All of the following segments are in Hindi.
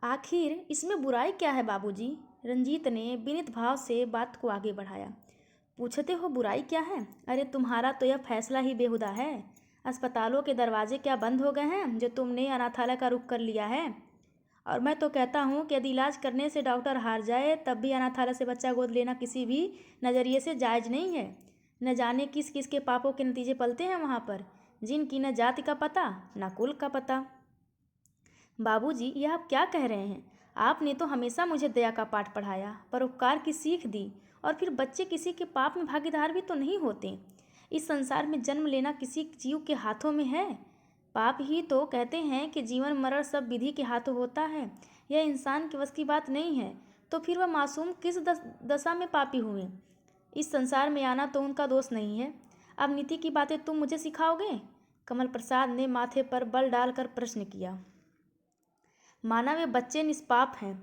आखिर इसमें बुराई क्या है बाबूजी? रंजीत ने विनीत भाव से बात को आगे बढ़ाया। पूछते हो बुराई क्या है? अरे तुम्हारा तो यह फैसला ही बेहुदा है। अस्पतालों के दरवाजे क्या बंद हो गए हैं जो तुमने अनाथालय का रुख कर लिया है? और मैं तो कहता हूँ कि यदि इलाज करने से डॉक्टर हार जाए तब भी अनाथालय से बच्चा गोद लेना किसी भी नज़रिए से जायज़ नहीं है। न जाने किस किस के पापों के नतीजे पलते हैं वहाँ पर, जिनकी न जाति का पता न कुल का पता। बाबूजी, यह आप क्या कह रहे हैं? आपने तो हमेशा मुझे दया का पाठ पढ़ाया, परोपकार की सीख दी, और फिर बच्चे किसी के पाप में भागीदार भी तो नहीं होते। इस संसार में जन्म लेना किसी जीव के हाथों में है। पाप ही तो कहते हैं कि जीवन मरण सब विधि के हाथों होता है। यह इंसान के बस की बात नहीं है। तो फिर वह मासूम किस दशा में पापी हुए? इस संसार में आना तो उनका दोष नहीं है। अब नीति की बातें तुम मुझे सिखाओगे? कमल प्रसाद ने माथे पर बल डालकर प्रश्न किया। माना वे बच्चे निष्पाप हैं,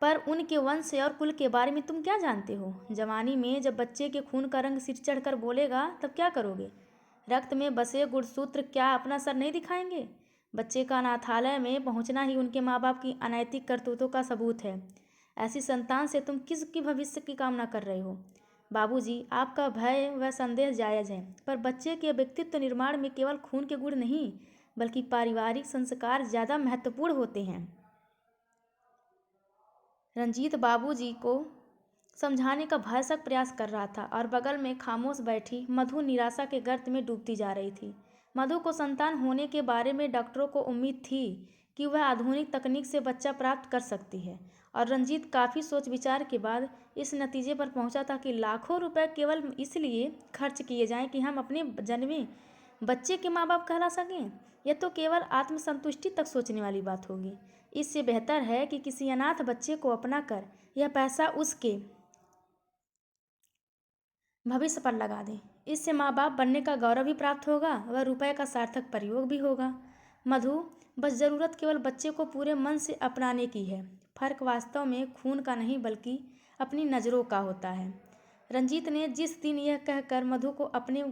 पर उनके वंश और कुल के बारे में तुम क्या जानते हो? जवानी में जब बच्चे के खून का रंग सिर चढ़कर बोलेगा तब क्या करोगे? रक्त में बसे गुणसूत्र क्या अपना सर नहीं दिखाएंगे? बच्चे का अनाथालय में पहुंचना ही उनके माँ बाप की अनैतिक करतूतों का सबूत है। ऐसी संतान से तुम किसकी भविष्य की कामना कर रहे हो? बाबूजी, आपका भय व संदेह जायज़ है, पर बच्चे के व्यक्तित्व निर्माण में केवल खून के गुण नहीं, बल्कि पारिवारिक संस्कार ज़्यादा महत्वपूर्ण होते हैं। रंजीत बाबूजी को समझाने का भरसक प्रयास कर रहा था और बगल में खामोश बैठी मधु निराशा के गर्त में डूबती जा रही थी। मधु को संतान होने के बारे में डॉक्टरों को उम्मीद थी कि वह आधुनिक तकनीक से बच्चा प्राप्त कर सकती है, और रंजीत काफ़ी सोच विचार के बाद इस नतीजे पर पहुंचा था कि लाखों रुपए केवल इसलिए खर्च किए जाएं कि हम अपने जन्मे बच्चे के माँ बाप कहला सकें, यह तो केवल आत्मसंतुष्टि तक सोचने वाली बात होगी। इससे बेहतर है कि किसी अनाथ बच्चे को अपना कर यह पैसा उसके भविष्य पर लगा दें। इससे माँ बाप बनने का गौरव भी प्राप्त होगा, वह रुपए का सार्थक प्रयोग भी होगा। मधु, बस ज़रूरत केवल बच्चे को पूरे मन से अपनाने की है। फर्क वास्तव में खून का नहीं बल्कि अपनी नज़रों का होता है। रंजीत ने जिस दिन यह कहकर मधु को अपने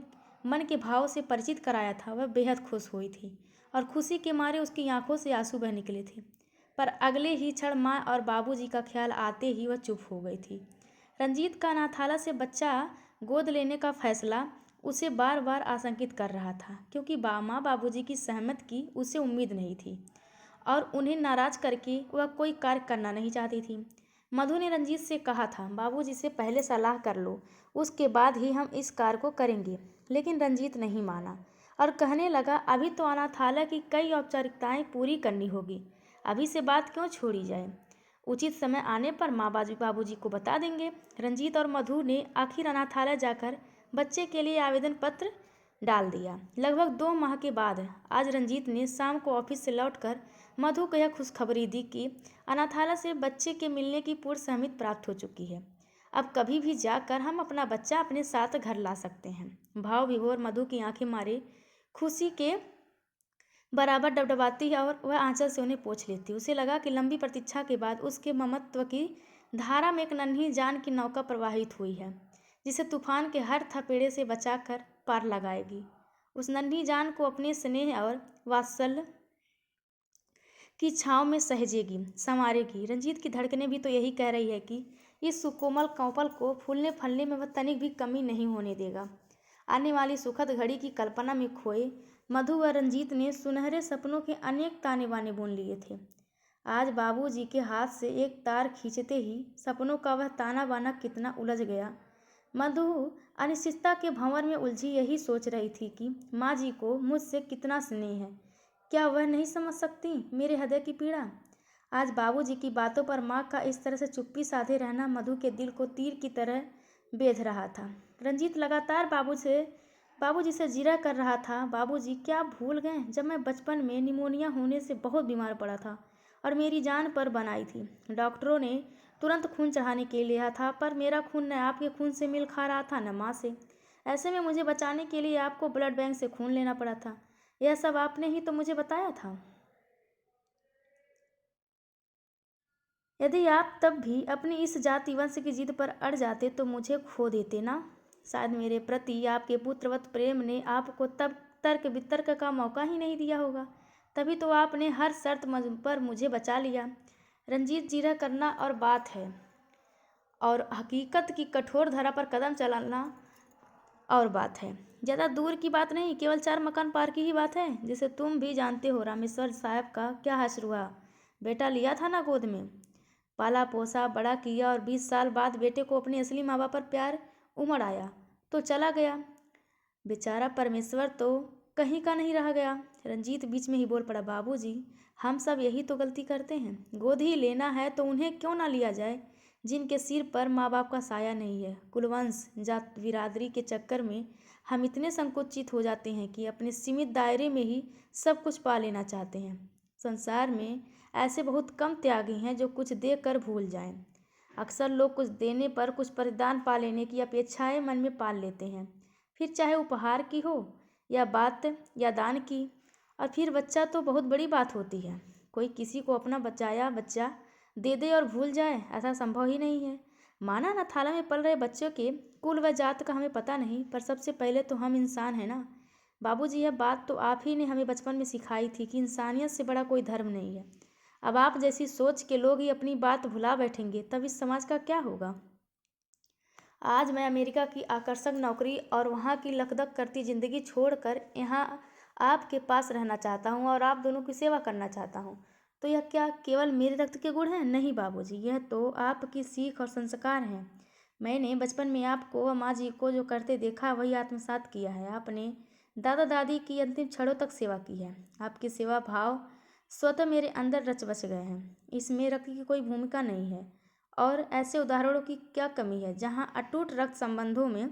मन के भाव से परिचित कराया था वह बेहद खुश हुई थी, और खुशी के मारे उसकी आंखों से आंसू बह निकले थे। पर अगले ही क्षण माँ और बाबूजी का ख्याल आते ही वह चुप हो गई थी। रंजीत का अनाथालय से बच्चा गोद लेने का फैसला उसे बार बार आशंकित कर रहा था, क्योंकि माँ बाबूजी की सहमति की उसे उम्मीद नहीं थी, और उन्हें नाराज करके वह कोई कार्य करना नहीं चाहती थी। मधु ने रंजीत से कहा था, बाबूजी से पहले सलाह कर लो, उसके बाद ही हम इस कार्य को करेंगे। लेकिन रंजीत नहीं माना और कहने लगा, अभी तो अनाथालय की कई औपचारिकताएं पूरी करनी होगी, अभी से बात क्यों छोड़ी जाए? उचित समय आने पर माँ बाबूजी को बता देंगे। रंजीत और मधु ने आखिर अनाथालय जाकर बच्चे के लिए आवेदन पत्र डाल दिया। लगभग 2 माह के बाद आज रंजीत ने शाम को ऑफिस से लौटकर मधु को यह खुशखबरी दी कि अनाथालय से बच्चे के मिलने की पूर्ण सहमति प्राप्त हो चुकी है। अब कभी भी जाकर हम अपना बच्चा अपने साथ घर ला सकते हैं। भाव विभोर मधु की आंखें मारे खुशी के बराबर डबडबाती और वह आंचल से उन्हें पोंछ लेती। उसे लगा कि लंबी प्रतीक्षा के बाद उसके ममत्व की धारा में एक नन्ही जान की नौका प्रवाहित हुई है, जिसे तूफान के हर थपेड़े से बचाकर पार लगाएगी। उस नन्ही जान को अपने स्नेह और वात्सल्य की छाँव में सहेजेगी, संवारेगी। रंजीत की धड़कनें भी तो यही कह रही है कि इस सुकोमल कौपल को फूलने फलने में वह तनिक भी कमी नहीं होने देगा। आने वाली सुखद घड़ी की कल्पना में खोए मधु व रंजीत ने सुनहरे सपनों के अनेक ताने बाने बुन लिए थे। आज बाबूजी के हाथ से एक तार खींचते ही सपनों का वह ताना बाना कितना उलझ गया। मधु अनिश्चितता के भंवर में उलझी यही सोच रही थी कि माँ जी को मुझसे कितना स्नेह है, क्या वह नहीं समझ सकती मेरे हृदय की पीड़ा? आज बाबूजी की बातों पर माँ का इस तरह से चुप्पी साधे रहना मधु के दिल को तीर की तरह बेध रहा था। रंजीत लगातार बाबूजी से जिरह कर रहा था, बाबूजी क्या आप भूल गए जब मैं बचपन में निमोनिया होने से बहुत बीमार पड़ा था और मेरी जान पर बनाई थी। डॉक्टरों ने तुरंत खून चढ़ाने के लिए लिया था, पर मेरा खून न आपके खून से मिल खा रहा था न माँ से। ऐसे में मुझे बचाने के लिए आपको ब्लड बैंक से खून लेना पड़ा था। यह सब आपने ही तो मुझे बताया था। यदि आप तब भी अपनी इस जाति वंश की जिद पर अड़ जाते तो मुझे खो देते ना। शायद मेरे प्रति आपके पुत्रवत प्रेम ने आपको तब तर्क वितर्क का मौका ही नहीं दिया होगा, तभी तो आपने हर शर्त पर मुझे बचा लिया। रंजीत जीरा करना और बात है, और हकीकत की कठोर धरा पर कदम चलाना और बात है। ज़्यादा दूर की बात नहीं, केवल 4 मकान पार की ही बात है। जिसे तुम भी जानते हो, रामेश्वर साहब का क्या हश्र हुआ। बेटा लिया था ना गोद में, पाला पोसा बड़ा किया, और 20 साल बाद बेटे को अपने असली माँ बाप पर प्यार उमड़ आया तो चला गया। बेचारा परमेश्वर तो कहीं का नहीं रह गया। रंजीत बीच में ही बोल पड़ा, बाबूजी, हम सब यही तो गलती करते हैं। गोद ही लेना है तो उन्हें क्यों ना लिया जाए जिनके सिर पर माँ बाप का साया नहीं है। कुलवंश जात बिरादरी के चक्कर में हम इतने संकुचित हो जाते हैं कि अपने सीमित दायरे में ही सब कुछ पा लेना चाहते हैं। संसार में ऐसे बहुत कम त्यागी हैं जो कुछ दे कर भूल जाएं। अक्सर लोग कुछ देने पर कुछ परिणाम पा लेने की अपेक्षाएं मन में पाल लेते हैं, फिर चाहे उपहार की हो या बात या दान की। और फिर बच्चा तो बहुत बड़ी बात होती है। कोई किसी को अपना बचाया बच्चा दे दे और भूल जाए, ऐसा संभव ही नहीं है। माना न थाला में पल रहे बच्चों के कुल व जात का हमें पता नहीं, पर सबसे पहले तो हम इंसान हैं ना। बाबूजी, यह बात तो आप ही ने हमें बचपन में सिखाई थी कि इंसानियत से बड़ा कोई धर्म नहीं है। अब आप जैसी सोच के लोग ही अपनी बात भुला बैठेंगे, तब इस समाज का क्या होगा। आज मैं अमेरिका की आकर्षक नौकरी और वहाँ की लकदक करती ज़िंदगी छोड़कर यहाँ आपके पास रहना चाहता हूँ और आप दोनों की सेवा करना चाहता हूँ। तो यह क्या केवल मेरे रक्त के गुण हैं? नहीं बाबूजी, यह तो आपकी सीख और संस्कार हैं। मैंने बचपन में आपको व माँ जी को जो करते देखा वही आत्मसात किया है। आपने दादा दादी की अंतिम क्षणों तक सेवा की है। आपकी सेवा भाव स्वतः मेरे अंदर रच बस गए हैं। इसमें रक्त की कोई भूमिका नहीं है। और ऐसे उदाहरणों की क्या कमी है जहाँ अटूट रक्त संबंधों में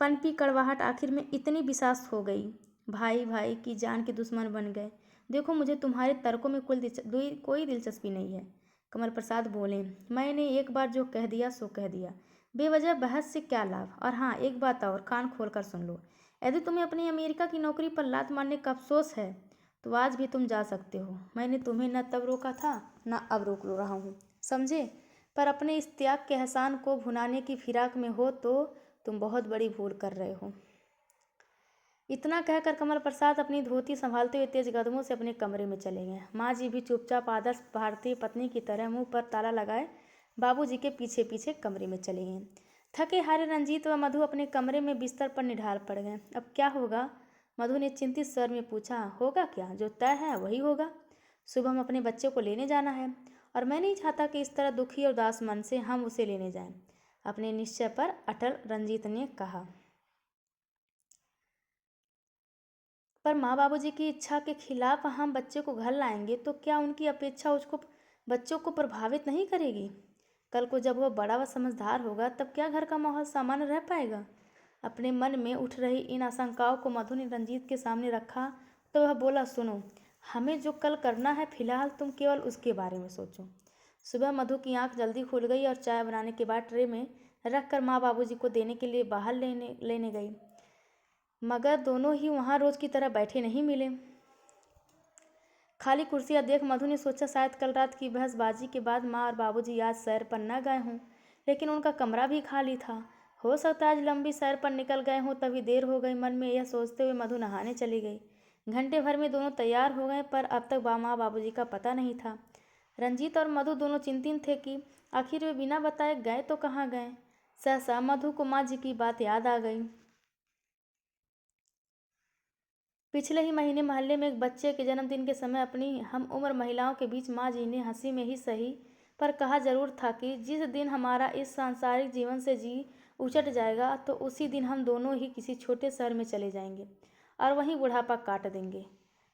पनपी कड़वाहट आखिर में इतनी विशास हो गई। भाई भाई की जान के दुश्मन बन गए। देखो, मुझे तुम्हारे तर्कों में कोई दिलचस्पी नहीं है। कमल प्रसाद बोले, मैंने एक बार जो कह दिया सो कह दिया। बेवजह बहस से क्या लाभ। और हाँ, एक बात और कान खोल कर सुन लो। यदि तुम्हें अपनी अमेरिका की नौकरी पर लात मारने का अफसोस है तो आज भी तुम जा सकते हो। मैंने तुम्हें न तब रोका था न अब रोक लो रहा हूँ, समझे। पर अपने इस त्याग के एहसान को भुनाने की फिराक में हो तो तुम बहुत बड़ी भूल कर रहे हो। इतना कहकर कमल प्रसाद अपनी धोती संभालते हुए तेज कदमों से अपने कमरे में चले गए। माँ जी भी चुपचाप आदर्श भारतीय पत्नी की तरह मुंह पर ताला लगाए बाबूजी के पीछे पीछे कमरे में चले गए। थके हारे रंजीत व मधु अपने कमरे में बिस्तर पर निढाल पड़ गए। अब क्या होगा? मधु ने चिंतित स्वर में पूछा। होगा क्या, जो तय है वही होगा। सुबह हम अपने बच्चे को लेने जाना है और मैं नहीं चाहता कि इस तरह दुखी और उदास मन से हम उसे लेने जाएं। अपने निश्चय पर अटल रंजीत ने कहा। पर माँ बाबूजी की इच्छा के खिलाफ हम बच्चे को घर लाएंगे तो क्या उनकी अपेक्षा उसको बच्चों को प्रभावित नहीं करेगी? कल को जब वह बड़ा व समझदार होगा तब क्या घर का माहौल सामान्य रह पाएगा? अपने मन में उठ रही इन आशंकाओं को मधु ने रंजीत के सामने रखा तो वह बोला, सुनो, हमें जो कल करना है फिलहाल तुम केवल उसके बारे में सोचो। सुबह मधु की आंख जल्दी खुल गई और चाय बनाने के बाद ट्रे में रख कर माँ बाबूजी को देने के लिए बाहर लेने गई। मगर दोनों ही वहाँ रोज की तरह बैठे नहीं मिले। खाली कुर्सियाँ देख मधु ने सोचा शायद कल रात की बहसबाजी के बाद माँ और बाबूजी आज सैर पर न गए हों, लेकिन उनका कमरा भी खाली था। हो सकता है आज लंबी सैर पर निकल गए हों, तभी देर हो गई। मन में यह सोचते हुए मधु नहाने चली गई। घंटे भर में दोनों तैयार हो गए, पर अब तक माँ बाबूजी का पता नहीं था। रंजीत और मधु दोनों चिंतित थे कि आखिर वे बिना बताए गए तो कहाँ गए। सहसा मधु को माँ जी की बात याद आ गई। पिछले ही महीने मोहल्ले में एक बच्चे के जन्मदिन के समय अपनी हम उम्र महिलाओं के बीच माँ जी ने हंसी में ही सही पर कहा जरूर था कि जिस दिन हमारा इस सांसारिक जीवन से जी उचट जाएगा तो उसी दिन हम दोनों ही किसी छोटे शहर में चले जाएंगे और वहीं बुढ़ापा काट देंगे।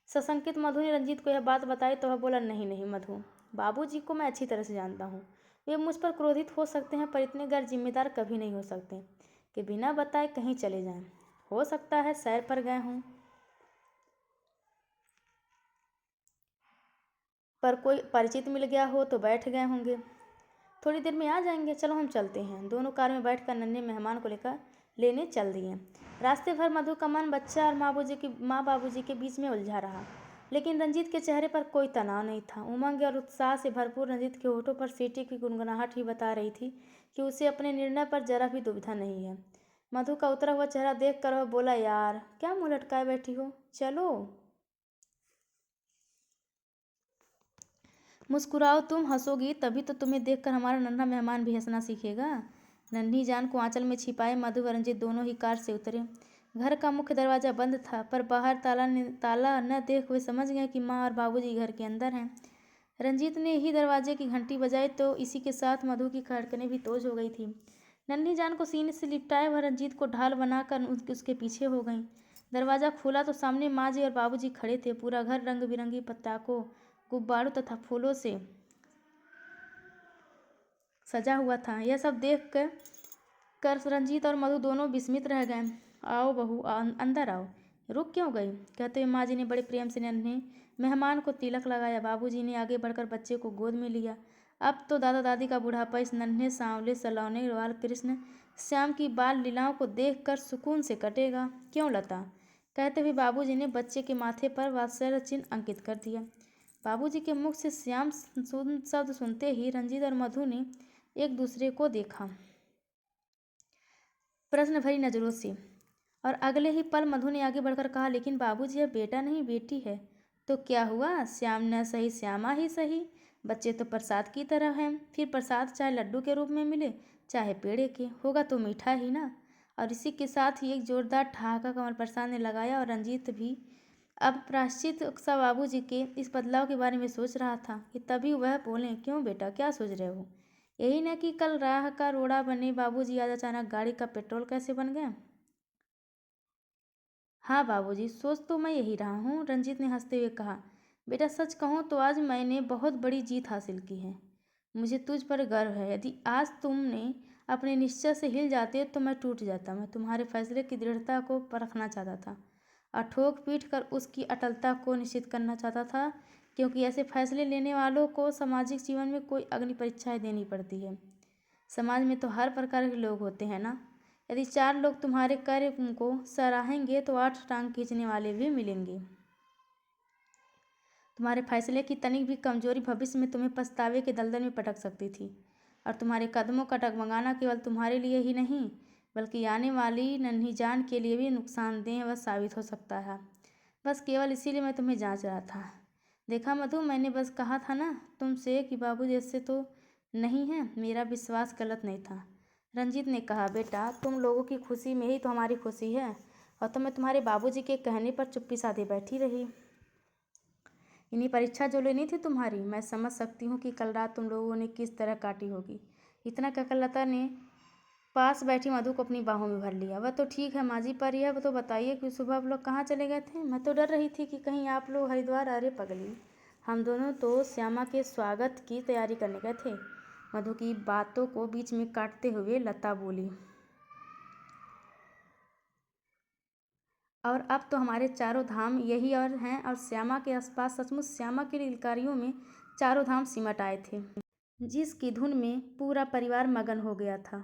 सशंकित मधु ने रंजीत को यह बात बताई तो वह बोला, नहीं नहीं मधु, बाबूजी को मैं अच्छी तरह से जानता हूँ। वे मुझ पर क्रोधित हो सकते हैं, पर इतने गैर जिम्मेदार कभी नहीं हो सकते कि बिना बताए कहीं चले जाएं। हो सकता है सैर पर गए हों, पर कोई परिचित मिल गया हो तो बैठ गए होंगे। थोड़ी देर में आ जाएंगे, चलो हम चलते हैं। दोनों कार में बैठकर नन्हे मेहमान को लेकर लेने चल दिए। रास्ते भर मधु का मन बच्चा और माँ बाबूजी के बीच में उलझा रहा, लेकिन रंजीत के चेहरे पर कोई तनाव नहीं था। उमंग और उत्साह से भरपूर रंजीत के होठों पर सीटी की गुनगुनाहट ही बता रही थी कि उसे अपने निर्णय पर जरा भी दुविधा नहीं है। मधु का उतरा हुआ चेहरा देख कर वह बोला, यार क्या मुँह लटकाए बैठी हो, चलो। मुस्कुराओ, तुम हंसोगी तभी तो तुम्हें देखकर हमारा नन्हा मेहमान भी हंसना सीखेगा। नन्ही जान को आंचल में छिपाए मधु व रंजीत दोनों ही कार से उतरे। घर का मुख्य दरवाजा बंद था, पर बाहर ताला न देख वे समझ गए कि माँ और बाबूजी घर के अंदर हैं। रंजीत ने ही दरवाजे की घंटी बजाई तो इसी के साथ मधु की खड़कने भी तेज हो गई थी। नन्ही जान को सीने से लिपटाए वह रंजीत को ढाल बनाकर उसके पीछे हो गई। दरवाजा खोला तो सामने माँ जी और बाबूजी खड़े थे। पूरा घर रंग बिरंगी पताकों, गुब्बारों तथा फूलों से सजा हुआ था। यह सब देख कर रंजीत और मधु दोनों विस्मित रह गए। आओ बहू, अंदर आओ। रुक क्यों गई? कहते हुए माँ जी ने बड़े प्रेम से नन्हे मेहमान को तिलक लगाया। बाबूजी ने आगे बढ़कर बच्चे को गोद में लिया। अब तो दादा दादी का बुढ़ापा इस नन्हे सांवले सलौने वाल कृष्ण श्याम की बाल लीलाओं को देखकर सुकून से कटेगा। क्यों लता? कहते हुए बाबूजी ने बच्चे के माथे पर वात्सल्य चिन्ह अंकित कर दिया। बाबूजी के मुख से श्याम शब्द सुनते ही रंजीत और मधु ने एक दूसरे को देखा प्रश्न भरी नजरों से, और अगले ही पल मधु ने आगे बढ़कर कहा, लेकिन बाबूजी यह बेटा नहीं बेटी है। तो क्या हुआ? श्याम न सही श्यामा ही सही, बच्चे तो प्रसाद की तरह हैं। फिर प्रसाद चाहे लड्डू के रूप में मिले चाहे पेड़े के, होगा तो मीठा ही ना। और इसी के साथ ही एक जोरदार ठहाका कमल प्रसाद ने लगाया और रंजीत भी अब प्रायश्चित सा बाबूजी के इस बदलाव के बारे में सोच रहा था कि तभी वह बोले, क्यों बेटा, क्या सोच रहे हो? यही न कि कल राह का रोड़ा बने बाबूजी आज अचानक गाड़ी का पेट्रोल कैसे बन गया? हाँ बाबूजी, सोच तो मैं यही रहा हूँ, रंजीत ने हंसते हुए कहा। बेटा सच कहूँ तो आज मैंने बहुत बड़ी जीत हासिल की है। मुझे तुझ पर गर्व है। यदि आज तुमने अपने निश्चय से हिल जाते तो मैं टूट जाता। मैं तुम्हारे फैसले की दृढ़ता को परखना चाहता था और ठोक पीट कर उसकी अटलता को निश्चित करना चाहता था, क्योंकि ऐसे फैसले लेने वालों को सामाजिक जीवन में कोई अग्नि परीक्षाएं देनी पड़ती है। समाज में तो हर प्रकार के लोग होते हैं ना। यदि 4 लोग तुम्हारे कार्य को सराहेंगे तो 8 टांग खींचने वाले भी मिलेंगे। तुम्हारे फैसले की तनिक भी कमजोरी भविष्य में तुम्हें पछतावे के दलदल में पटक सकती थी, और तुम्हारे कदमों का डगमगाना केवल तुम्हारे लिए ही नहीं बल्कि आने वाली नन्ही जान के लिए भी नुकसानदेह व साबित हो सकता है। बस केवल इसीलिए मैं तुम्हें जांच रहा था। देखा मधु, मैंने बस कहा था ना तुमसे कि बाबू जैसे तो नहीं है। मेरा विश्वास गलत नहीं था। रंजीत ने कहा, बेटा तुम लोगों की खुशी में ही तो हमारी खुशी है, और तो मैं तुम्हारे बाबूजी के कहने पर चुप्पी साधे बैठी रही। इन्हीं परीक्षा जो लेनी थी तुम्हारी, मैं समझ सकती हूँ कि कल रात तुम लोगों ने किस तरह काटी होगी। इतना कहकर लता ने पास बैठी मधु को अपनी बाहों में भर लिया। वह तो ठीक है माँ जी, पर यह तो बताइए कि सुबह आप लोग कहाँ चले गए थे? मैं तो डर रही थी कि कहीं आप लोग हरिद्वार। अरे पगली, हम दोनों तो श्यामा के स्वागत की तैयारी करने गए थे। मधु की बातों को बीच में काटते हुए लता बोली, और अब तो हमारे चारों धाम यही और हैं, और श्यामा के आसपास सचमुच श्यामा के किलकारियों में चारों धाम सिमट आए थे, जिसकी धुन में पूरा परिवार मगन हो गया था।